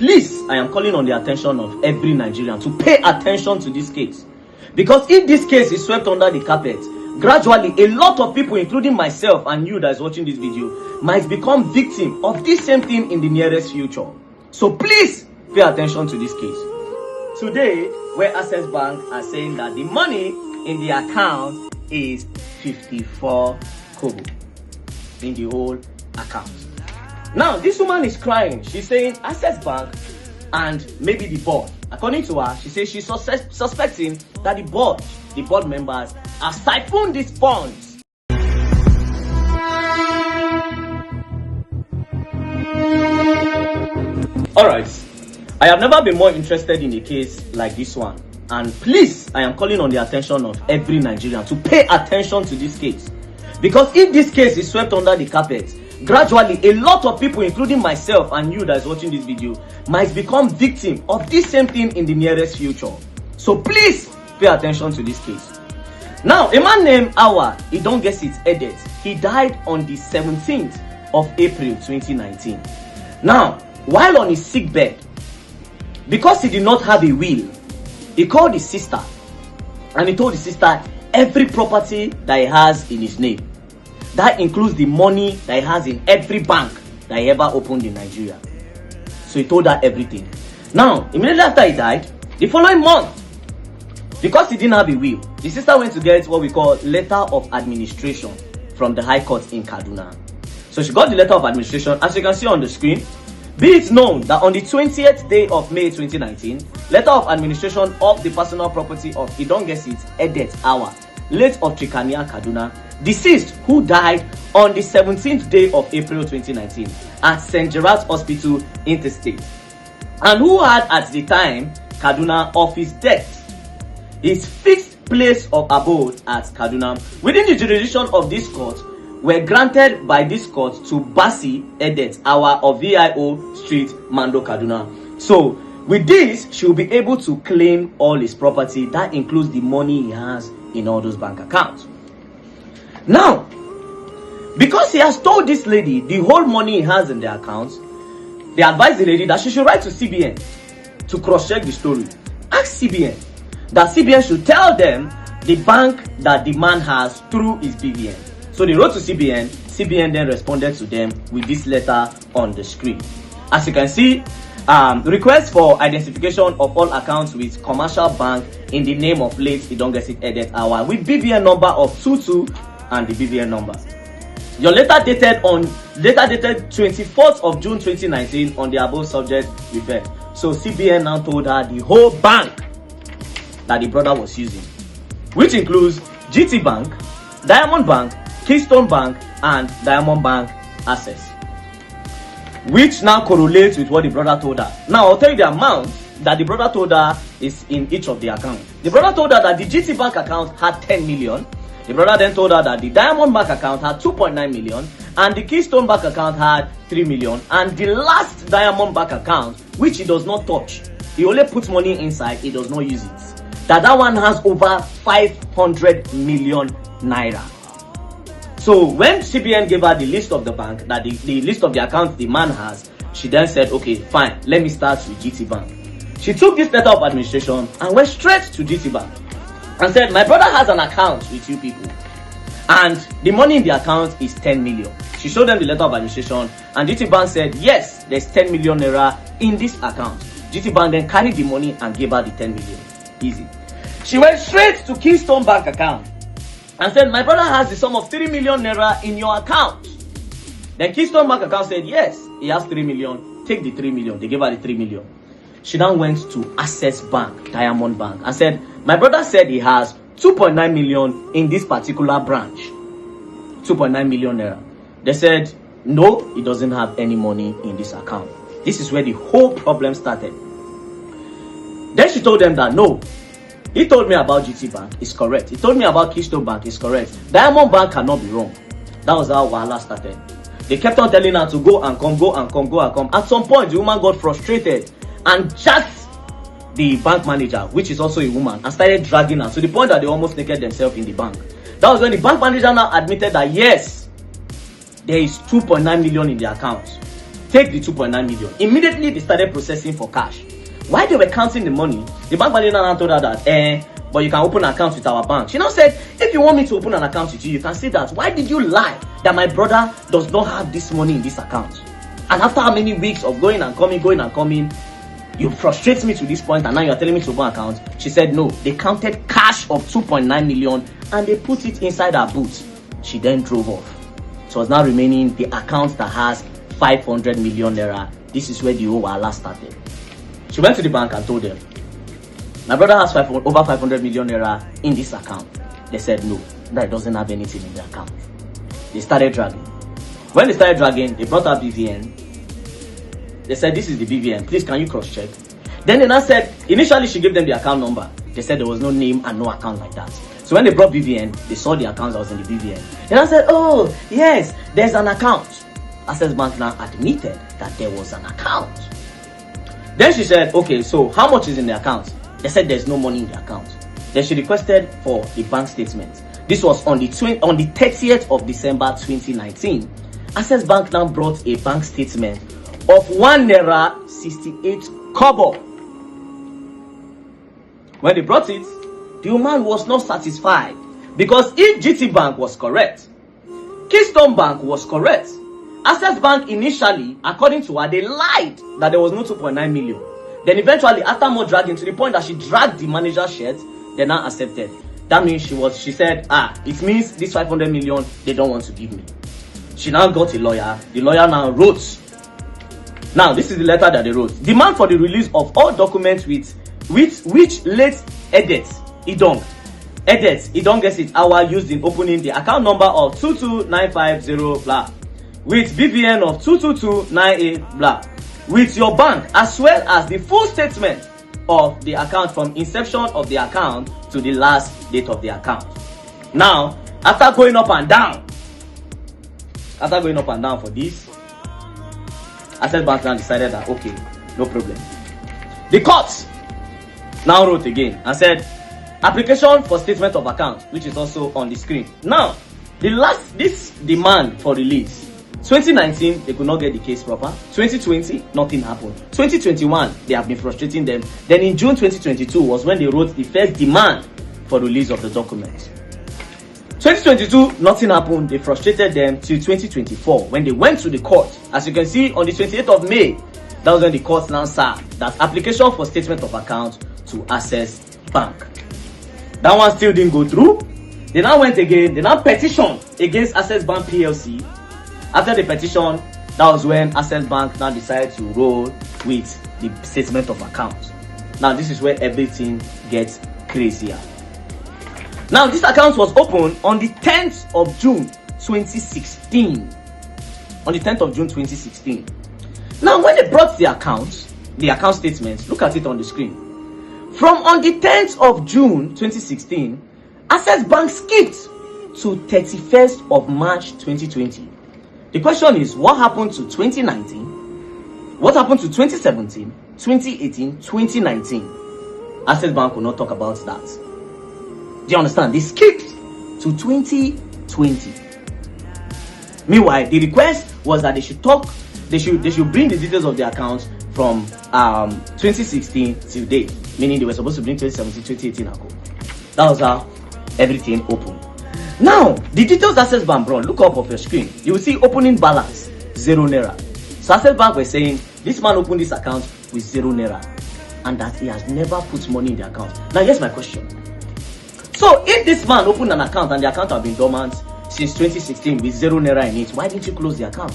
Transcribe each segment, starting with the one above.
please, I am calling on the attention of every Nigerian to pay attention to this case. Because if this case is swept under the carpet, gradually a lot of people, including myself and you that is watching this video, might become victim of this same thing in the nearest future. So please pay attention to this case. Today, where Access Bank are saying that the money in the account is 54 kobo in the whole account. Now, this woman is crying. She's saying Access Bank and maybe the board. According to her, she says she's suspecting that the board members have siphoned these funds. Alright, I have never been more interested in a case like this one. And please, I am calling on the attention of every Nigerian to pay attention to this case. Because if this case is swept under the carpet, gradually a lot of people, including myself and you that is watching this video, might become victim of this same thing in the nearest future. So please pay attention to this case. Now, a man named Awa, he don't get it headed. He died on the 17th of April 2019. Now, while on his sick bed, because he did not have a will, he called his sister and he told his sister every property that he has in his name. That includes the money that he has in every bank that he ever opened in Nigeria. So he told her everything. Now, immediately after he died, the following month, because he didn't have a will, the sister went to get what we call letter of administration from the High Court in Kaduna. So she got the letter of administration, as you can see on the screen. Be it known that on the 20th day of May 2019, letter of administration of the personal property of Idongesit Edet Awa, late of Trikania, Kaduna, deceased, who died on the 17th day of April 2019 at St. Gerard's Hospital, Interstate, and who had at the time Kaduna of his death his fixed place of abode at Kaduna within the jurisdiction of this court were granted by this court to Basi Edet Awa of VIO Street, Mando, Kaduna. So with this, she will be able to claim all his property. That includes the money he has in all those bank accounts. Now, because he has told this lady the whole money he has in the accounts, they advised the lady that she should write to CBN to cross-check the story. Ask CBN that CBN should tell them the bank that the man has through his BVN. So they wrote to CBN. CBN then responded to them with this letter on the screen. As you can see, request for identification of all accounts with commercial bank in the name of late Idongesit Edet Awa with BVN number of 22 and the BVN number. Your letter dated 24th of June 2019 on the above subject referred. So CBN now told her the whole bank that the brother was using, which includes GT Bank, Diamond Bank, Keystone Bank, and Diamond Bank Access, which now correlates with what the brother told her. Now I'll tell you the amount that the brother told her is in each of the accounts. The brother told her that the GT Bank account had 10 million. The brother then told her that the Diamond Bank account had 2.9 million and the Keystone Bank account had 3 million, and the last Diamond Bank account, which he does not touch, he only puts money inside, he does not use it, that one has over 500 million naira. So when CBN gave her the list of the bank, that the list of the accounts the man has, she then said, okay, fine, let me start with GT Bank. She took this letter of administration and went straight to GT Bank and said, my brother has an account with you people, and the money in the account is 10 million. She showed them the letter of administration, and GT Bank said, yes, there's 10 million naira in this account. GT Bank then carried the money and gave her the 10 million. Easy. She went straight to Keystone Bank account and said, my brother has the sum of 3 million naira in your account. Then Keystone Bank account said, yes, he has 3 million. Take the 3 million. They gave her the 3 million. She now went to Access Bank, Diamond Bank, and said, my brother said he has 2.9 million in this particular branch. 2.9 million naira. They said, no, he doesn't have any money in this account. This is where the whole problem started. Then she told them that, no, he told me about GT Bank, it's correct. He told me about Keystone Bank, it's correct. Diamond Bank cannot be wrong. That was how Wahala started. They kept on telling her to go and come, go and come, go and come. At some point, the woman got frustrated and jacked the bank manager, which is also a woman, and started dragging her to the point that they almost naked themselves in the bank. That was when the bank manager now admitted that yes, there is 2.9 million in the account. take the 2.9 million. Immediately, they started processing for cash. While they were counting the money, the bank manager now told her that, but you can open an account with our bank. She now said, if you want me to open an account with you, you can see that. Why did you lie that my brother does not have this money in this account? And after how many weeks of going and coming, you frustrate me to this point, and now you're telling me to open an account? She said no. They counted cash of 2.9 million and they put it inside her boot. She then drove off. So it's now remaining the account that has 500 million naira. This is where the whole wahala started. She went to the bank and told them, my brother has over 500 million naira in this account. They said no, that doesn't have anything in the account. They started dragging. When they started dragging, they brought out BVN. They said, this is the BVN, please can you cross check? Then they now said, initially she gave them the account number. They said there was no name and no account like that. So when they brought BVN, they saw the account that was in the BVN. They now said, oh yes, there's an account. Access Bank now admitted that there was an account. Then she said, okay, so how much is in the account? They said there's no money in the account. Then she requested for the bank statement. This was on the 30th of December 2019. Access Bank now brought a bank statement of 1 naira 68 kobo. When they brought it, the woman was not satisfied, because if GT Bank was correct, Keystone Bank was correct, Access Bank initially, according to her, they lied that there was no 2.9 million. Then eventually, after more dragging, to the point that she dragged the manager's shirt, they now accepted. That means she said, it means this 500 million they don't want to give me. She now got a lawyer. The lawyer now wrote. Now, this is the letter that they wrote. Demand for the release of all documents with which late Edet Idong gets its hour used in opening the account number of 22950 blah, with BVN of 22298 blah, with your bank, as well as the full statement of the account from inception of the account to the last date of the account. Now, after going up and down for this, Access Bank now decided that, okay, no problem. The court now wrote again and said, application for statement of account, which is also on the screen. Now, this demand for release, 2019, they could not get the case proper. 2020, nothing happened. 2021, they have been frustrating them. Then in June 2022 was when they wrote the first demand for release of the documents. 2022, nothing happened. They frustrated them till 2024 when they went to the court. As you can see, on the 28th of May, that was when the court now said that application for statement of account to Access Bank. That one still didn't go through. They now went again. They now petitioned against Access Bank PLC. After the petition, that was when Access Bank now decided to roll with the statement of account. Now, this is where everything gets crazier. Now, this account was opened on the 10th of June 2016. On the 10th of June 2016. Now, when they brought the account statement, look at it on the screen. From on the 10th of June 2016, Access Bank skipped to 31st of March 2020. The question is, what happened to 2019? What happened to 2017, 2018, 2019? Access Bank will not talk about that. Do you understand? They skipped to 2020. Meanwhile, the request was that they should bring the details of the account from 2016 till date. Meaning they were supposed to bring 2017, 2018 account. That was how everything opened. Now, the details Access Bank brought, look up on your screen. You will see opening balance, 0 naira. So Access Bank was saying, this man opened this account with 0 naira. And that he has never put money in the account. Now, here's my question. So, if this man opened an account and the account has been dormant since 2016 with 0 naira in it, why didn't you close the account?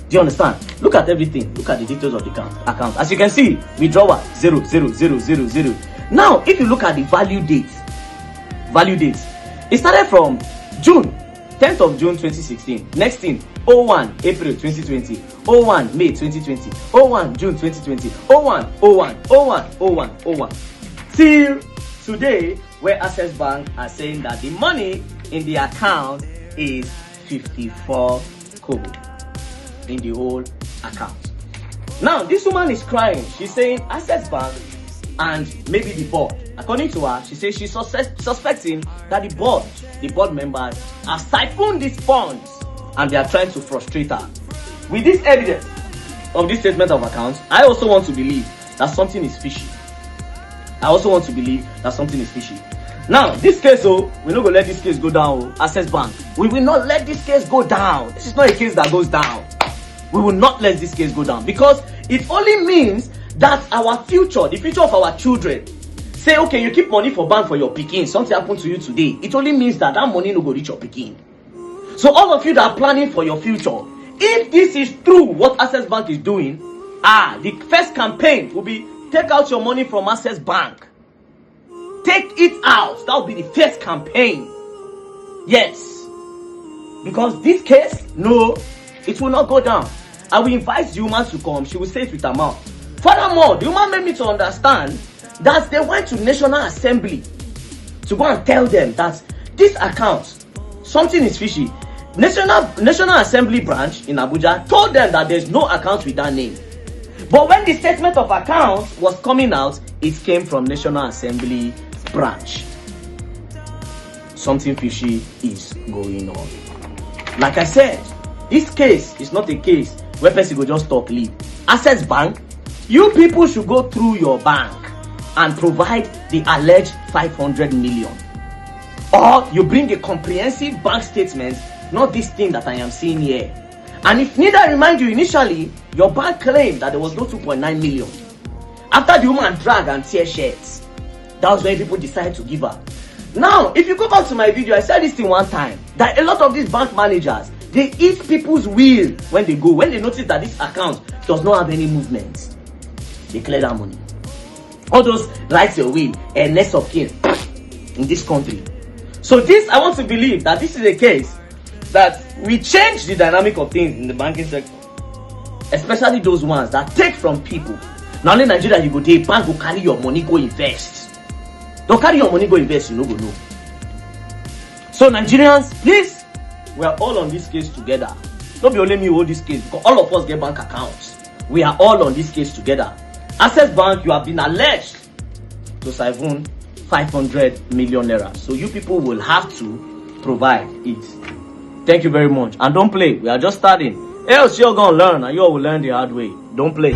Do you understand? Look at everything. Look at the details of the account. As you can see, withdrawal 0, 0, 0, 0, 0. Now, if you look at the value dates, it started from June, 10th of June 2016. Next thing, 01 April 2020, 01 May 2020, 01 June 2020, 01, 01, 01, 01, 01. Till today, where Access Bank are saying that the money in the account is 54 kobo in the whole account. Now, this woman is crying. She's saying Access Bank and maybe the board. According to her, she says she's suspecting that the board members have siphoned these funds and they are trying to frustrate her. With this evidence, of this statement of accounts, I also want to believe that something is fishy. Now, this case, we're not going to let this case go down. Access Bank, we will not let this case go down. This is not a case that goes down. We will not let this case go down, because it only means that our future, the future of our children, say, okay, you keep money for bank for your pikin, something happened to you today, it only means that money no go reach your pikin. So all of you that are planning for your future, if this is true what Access Bank is doing, the first campaign will be take out your money from Access Bank. Take it out. That will be the first campaign. Yes. Because this case, no, it will not go down. I will invite the woman to come. She will say it with her mouth. Furthermore, the woman made me to understand that they went to National Assembly to go and tell them that this account, something is fishy. National Assembly branch in Abuja told them that there's no account with that name. But when the statement of accounts was coming out, it came from National Assembly branch. Something fishy is going on. Like I said, this case is not a case where person go just talk leave. Access Bank, you people should go through your bank and provide the alleged 500 million. Or you bring a comprehensive bank statement, not this thing that I am seeing here. And if need I remind you, initially, your bank claimed that there was no 2.9 million. After the woman dragged and tear shirts, that was when people decided to give her. Now, if you go back to my video, I said this thing one time, that a lot of these bank managers, they eat people's will when they go. When they notice that this account does not have any movement, they clear that money. All those rights of will and next of kin in this country. So this, I want to believe that this is a case that we change the dynamic of things in the banking sector, especially those ones that take from people. Now only Nigeria, you go there, bank will carry your money, go invest. Don't carry your money, go invest, you no go know. So Nigerians, please, we are all on this case together. Don't be only me who hold this case, because all of us get bank accounts. We are all on this case together. Access Bank, you have been alleged to siphon 500 million naira. So you people will have to provide it. Thank you very much. And don't play. We are just starting. Else you're going to learn, and you all will learn the hard way. Don't play.